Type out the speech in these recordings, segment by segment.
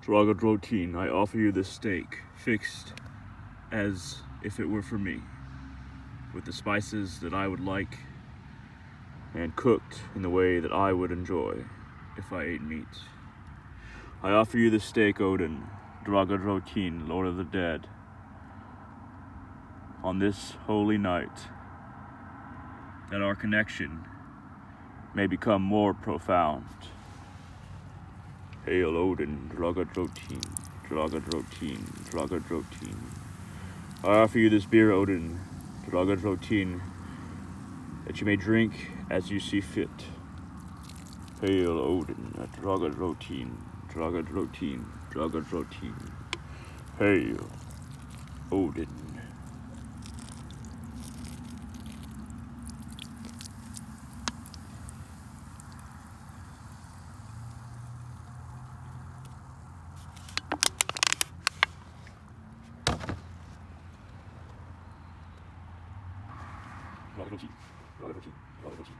Draugadrottinn, I offer you this steak, fixed as if it were for me, with the spices that I would like, and cooked in the way that I would enjoy if I ate meat. I offer you this steak, Odin Draugadrottinn, Lord of the Dead, on this holy night, that our connection may become more profound. Hail Odin Draugadrottinn, Draugadrottinn, Draugadrottinn. I offer you this beer, Odin Draugadrottinn, that you may drink as you see fit. Hail Odin Draugadrottinn, Draugadrottinn, Draugadrottinn. Hail Odin. Draugadrottinn, Draugadrottinn, Draugadrottinn.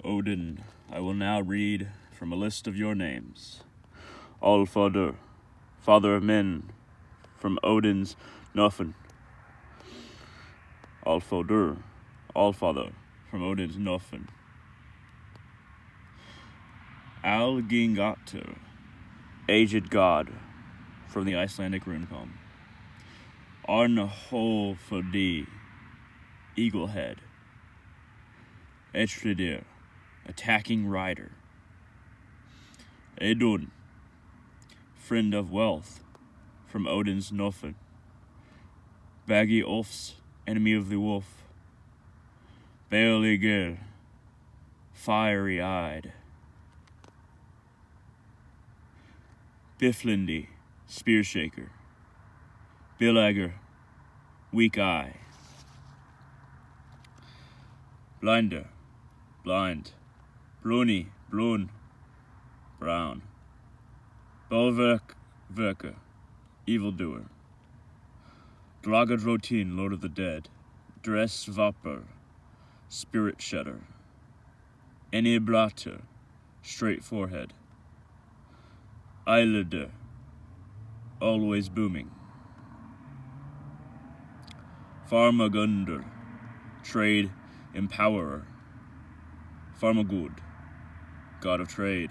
Odin, I will now read from a list of your names. Allfather, father of men, from Odin's Nothing. Allfather, Allfather, from Odin's Nothing. Algingator, aged god, from the Icelandic rune poem. Arnholfodi, eagle head. Etridir, attacking rider. Edun, friend of wealth, from Odin's Nothing. Baggy Ulfs, enemy of the wolf. Beoligir, fiery-eyed. Biflindi, spear shaker. Bilager, weak eye. Blinder, blind. Bruni, brun, brown. Bolverker, evildoer. Draugadrottinn, Lord of the Dead. Dressvapor, spirit shedder. Eniblater, straight forehead. Eileder, always booming. Farmagunder, trade empowerer. Farmagud, god of trade.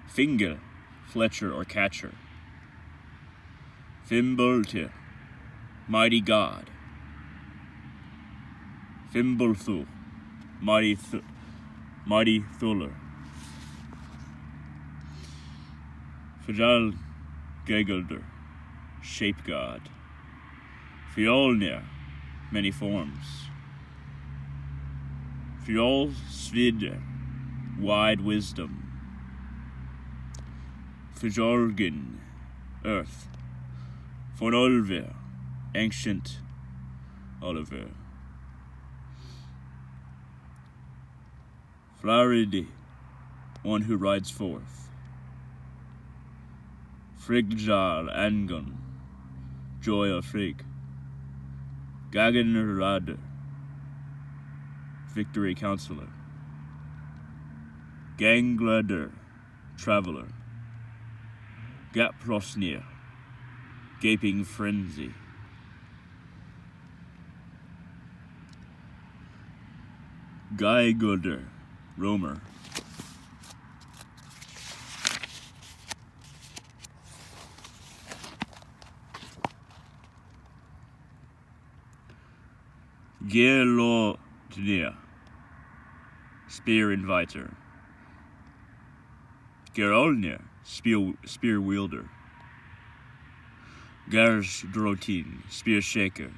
Finger, fletcher or catcher. Fimbultir, mighty god. Fimbulthu, mighty Thuller. Fajal Gegelder, shape god. Fjolnir, many forms. Fjol Svidr, wide wisdom. Fjolgin, earth. Fornolver, ancient Oliver. Flaridi, one who rides forth. Frigjar Angon, joy of Frigg. Gagenrader, victory counselor. Gangleder, traveler. Gaprosnir, gaping frenzy. Geigoder, roamer. Gelodnir, spear inviter. Gerolnir, spear wielder. Draugadrottinn, spear shaker.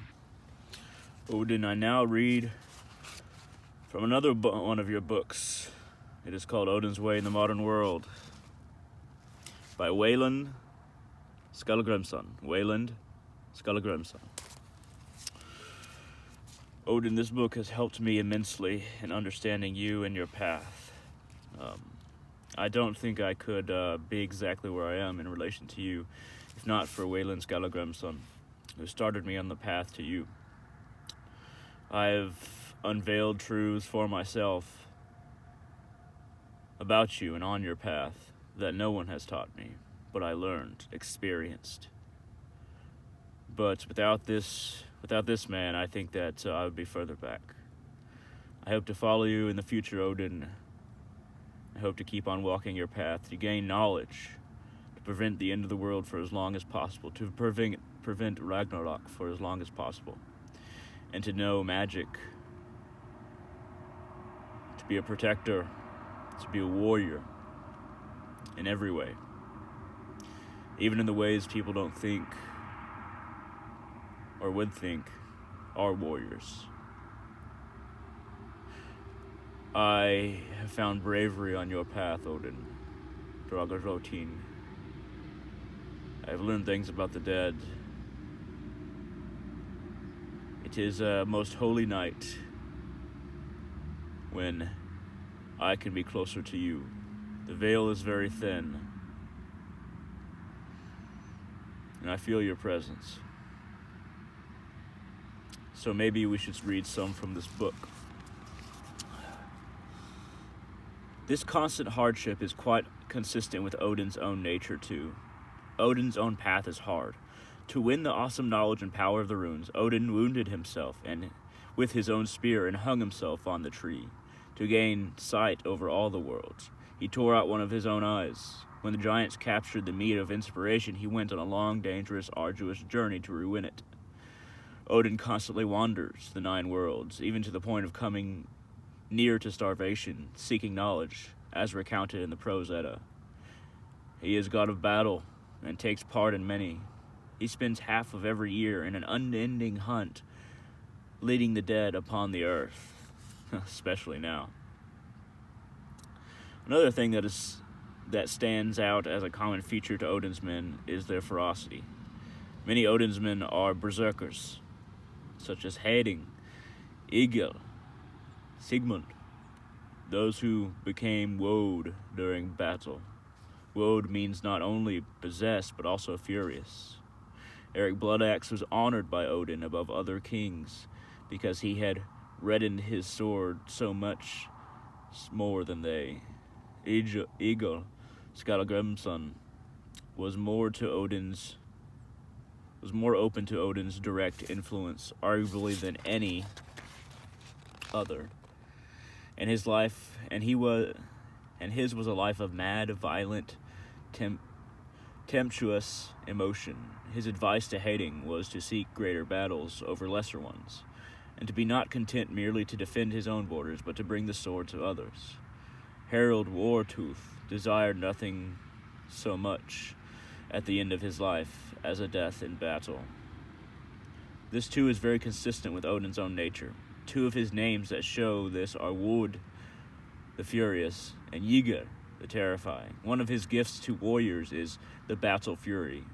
Odin, I now read from another one of your books. It is called Odin's Way in the Modern World by Wayland Skallagrimsson. Odin, this book has helped me immensely in understanding you and your path. I don't think I could be exactly where I am in relation to you if not for Wayland Skallagrimsson, who started me on the path to you. I have unveiled truths for myself about you and on your path that no one has taught me, but I learned, experienced. But without this man, I think that I would be further back. I hope to follow you in the future, Odin. I hope to keep on walking your path, to gain knowledge, to prevent the end of the world for as long as possible, to prevent Ragnarok for as long as possible, and to know magic, to be a protector, to be a warrior in every way, even in the ways people don't think or would think are warriors. I have found bravery on your path, Odin Draugadrottinn. I have learned things about the dead. It is a most holy night when I can be closer to you. The veil is very thin, and I feel your presence. So maybe we should read some from this book. This constant hardship is quite consistent with Odin's own nature too. Odin's own path is hard. To win the awesome knowledge and power of the runes, Odin wounded himself and with his own spear and hung himself on the tree. To gain sight over all the worlds, he tore out one of his own eyes. When the giants captured the mead of inspiration, he went on a long, dangerous, arduous journey to ruin it. Odin constantly wanders the 9 worlds, even to the point of coming near to starvation, seeking knowledge, as recounted in the Prose Edda. He is god of battle and takes part in many. He spends half of every year in an unending hunt, leading the dead upon the earth, especially now. Another thing that stands out as a common feature to Odin's men is their ferocity. Many Odin's men are berserkers, such as Heding, Egil, Sigmund, those who became woad during battle. Woad means not only possessed, but also furious. Eric Bloodaxe was honored by Odin above other kings because he had reddened his sword so much more than they. Egil Skallagrimsson was more open to Odin's direct influence, arguably than any other. And his was a life of mad, violent, tempestuous emotion. His advice to Heding was to seek greater battles over lesser ones, and to be not content merely to defend his own borders, but to bring the sword to others. Harald Wartooth desired nothing so much at the end of his life as a death in battle. This too is very consistent with Odin's own nature. 2 of his names that show this are Wood, the Furious, and Ygr, the Terrifying. One of his gifts to warriors is the battle fury.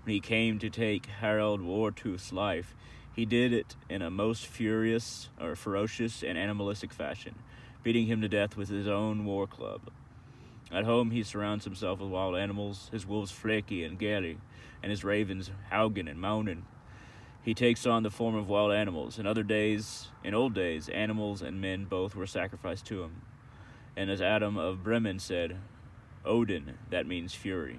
When he came to take Harald Wartooth's life, he did it in a most ferocious and animalistic fashion, beating him to death with his own war club. At home, he surrounds himself with wild animals, his wolves Freki and Geri, and his ravens Haugen and Maunin. He takes on the form of wild animals. In old days, animals and men both were sacrificed to him. And as Adam of Bremen said, Odin, that means fury.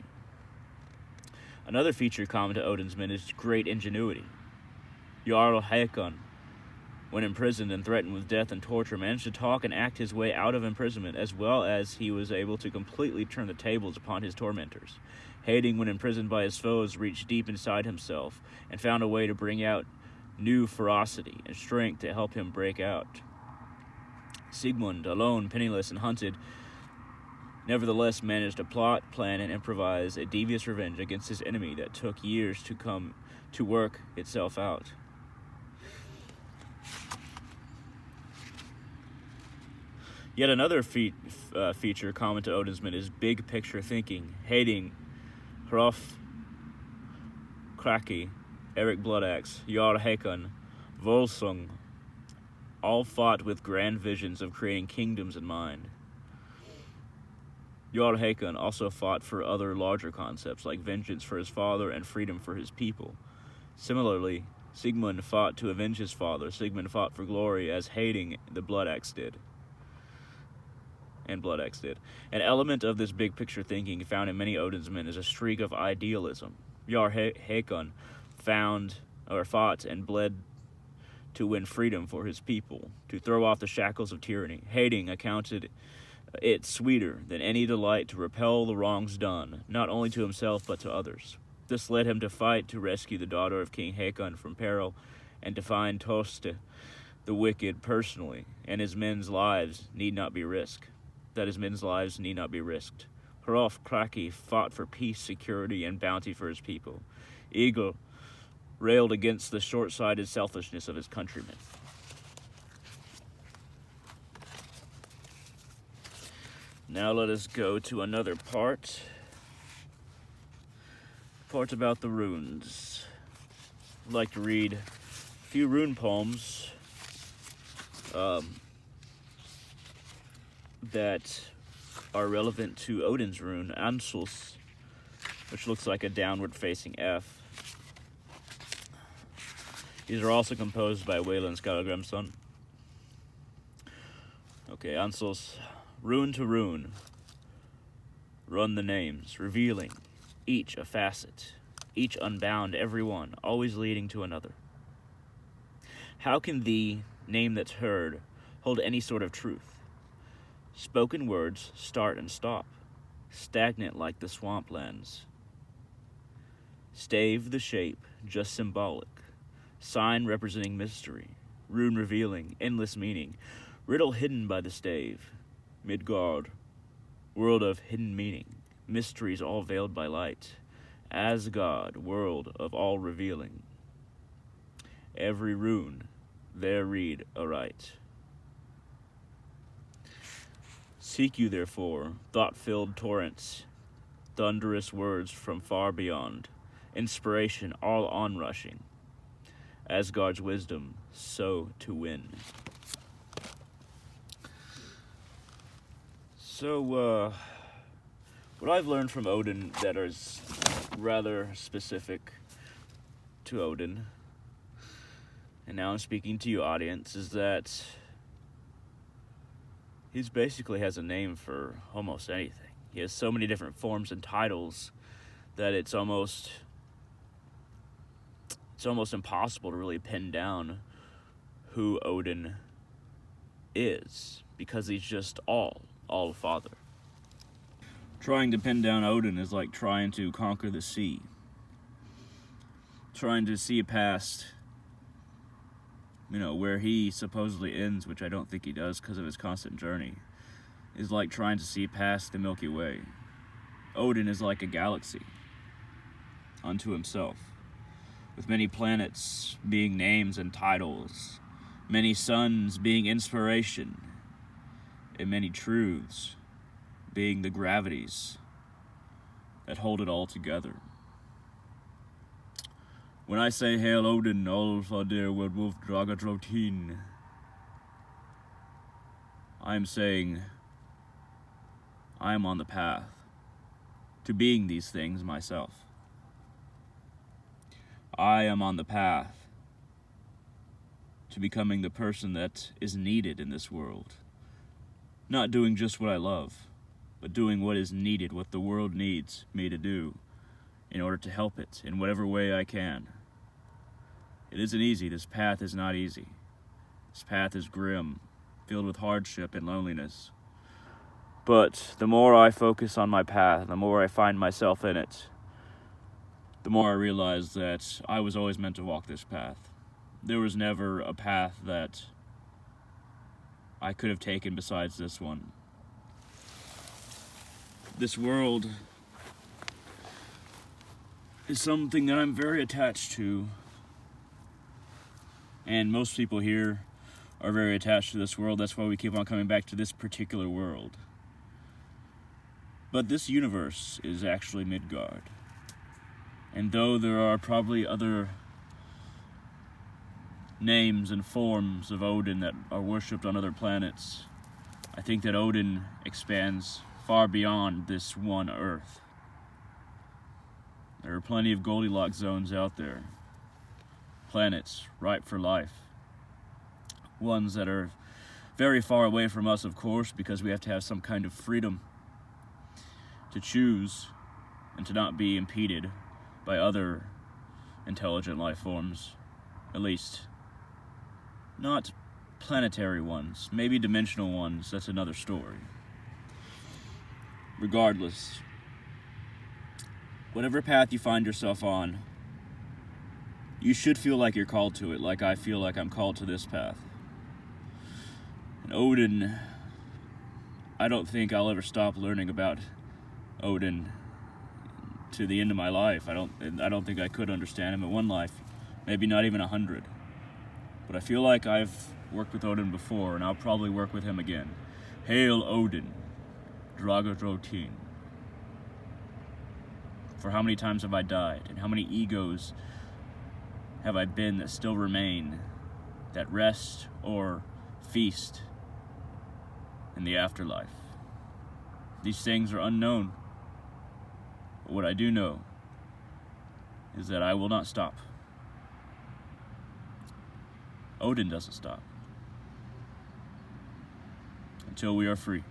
Another feature common to Odin's men is great ingenuity. Jarl Hakon, when imprisoned and threatened with death and torture, managed to talk and act his way out of imprisonment, as well as he was able to completely turn the tables upon his tormentors. Heding, when imprisoned by his foes, reached deep inside himself and found a way to bring out new ferocity and strength to help him break out. Sigmund, alone, penniless, and hunted, nevertheless managed to plot, plan, and improvise a devious revenge against his enemy that took years to come to work itself out. Yet another feature common to Odin's men is big picture thinking, hating Hroth, Kraki, Eric Bloodaxe, Jarl Hakon, Volsung, all fought with grand visions of creating kingdoms in mind. Jarl Hakon also fought for other larger concepts like vengeance for his father and freedom for his people. Similarly, Sigmund fought to avenge his father. Sigmund fought for glory as hating the Bloodaxe did. An element of this big picture thinking found in many Odin's men is a streak of idealism. Jarl Hakon fought and bled to win freedom for his people, to throw off the shackles of tyranny. Hating accounted it sweeter than any delight to repel the wrongs done, not only to himself but to others. This led him to fight to rescue the daughter of King Hakon from peril, and to find Toste the wicked personally, and his men's lives need not be risked. Hroth Kraki fought for peace, security, and bounty for his people. Egil railed against the short-sighted selfishness of his countrymen. Now let us go to another part about the runes. I'd like to read a few rune poems that are relevant to Odin's rune, Ansus, which looks like a downward-facing F. These are also composed by Wayland Skallagrimsson. Okay, Ansus. Rune to rune, run the names, revealing each a facet, each unbound, every one, always leading to another. How can the name that's heard hold any sort of truth? Spoken words start and stop, stagnant like the swamplands. Stave the shape, just symbolic, sign representing mystery, rune revealing endless meaning, riddle hidden by the stave. Midgard, world of hidden meaning, mysteries all veiled by light. Asgard, world of all revealing. Every rune, there read aright. Seek you therefore, thought-filled torrents, thunderous words from far beyond, inspiration all onrushing. Asgard's wisdom, so to win. So, what I've learned from Odin that is rather specific to Odin, and now I'm speaking to you, audience, is that he basically has a name for almost anything. He has so many different forms and titles that it's almost impossible to really pin down who Odin is, because he's just all Father. Trying to pin down Odin is like trying to conquer the sea. Trying to see past, where he supposedly ends, which I don't think he does because of his constant journey, is like trying to see past the Milky Way. Odin is like a galaxy unto himself, with many planets being names and titles, many suns being inspiration, and many truths being the gravities that hold it all together. When I say Hail Odin, Olfadir Odin Draugadrottinn, I am saying I am on the path to being these things myself. I am on the path to becoming the person that is needed in this world. Not doing just what I love, but doing what is needed, what the world needs me to do in order to help it in whatever way I can. It isn't easy. This path is not easy. This path is grim, filled with hardship and loneliness. But the more I focus on my path, the more I find myself in it, the more I realize that I was always meant to walk this path. There was never a path that I could have taken besides this one. this world is something that I'm very attached to, and most people here are very attached to this world. That's why we keep on coming back to this particular world. But this universe is actually Midgard. And though there are probably other names and forms of Odin that are worshipped on other planets, I think that Odin expands far beyond this one Earth. There are plenty of Goldilocks zones out there. Planets ripe for life. Ones that are very far away from us, of course, because we have to have some kind of freedom to choose and to not be impeded by other intelligent life forms. At least, not planetary ones. Maybe dimensional ones, that's another story. Regardless, whatever path you find yourself on, you should feel like you're called to it, like I feel like I'm called to this path. And Odin, I don't think I'll ever stop learning about Odin to the end of my life. I don't think I could understand him in one life, maybe not even 100. But I feel like I've worked with Odin before, and I'll probably work with him again. Hail Odin Draugadrottinn. For how many times have I died, and how many egos have I been that still remain, that rest or feast in the afterlife? These things are unknown. But what I do know is that I will not stop. Odin doesn't stop until we are free.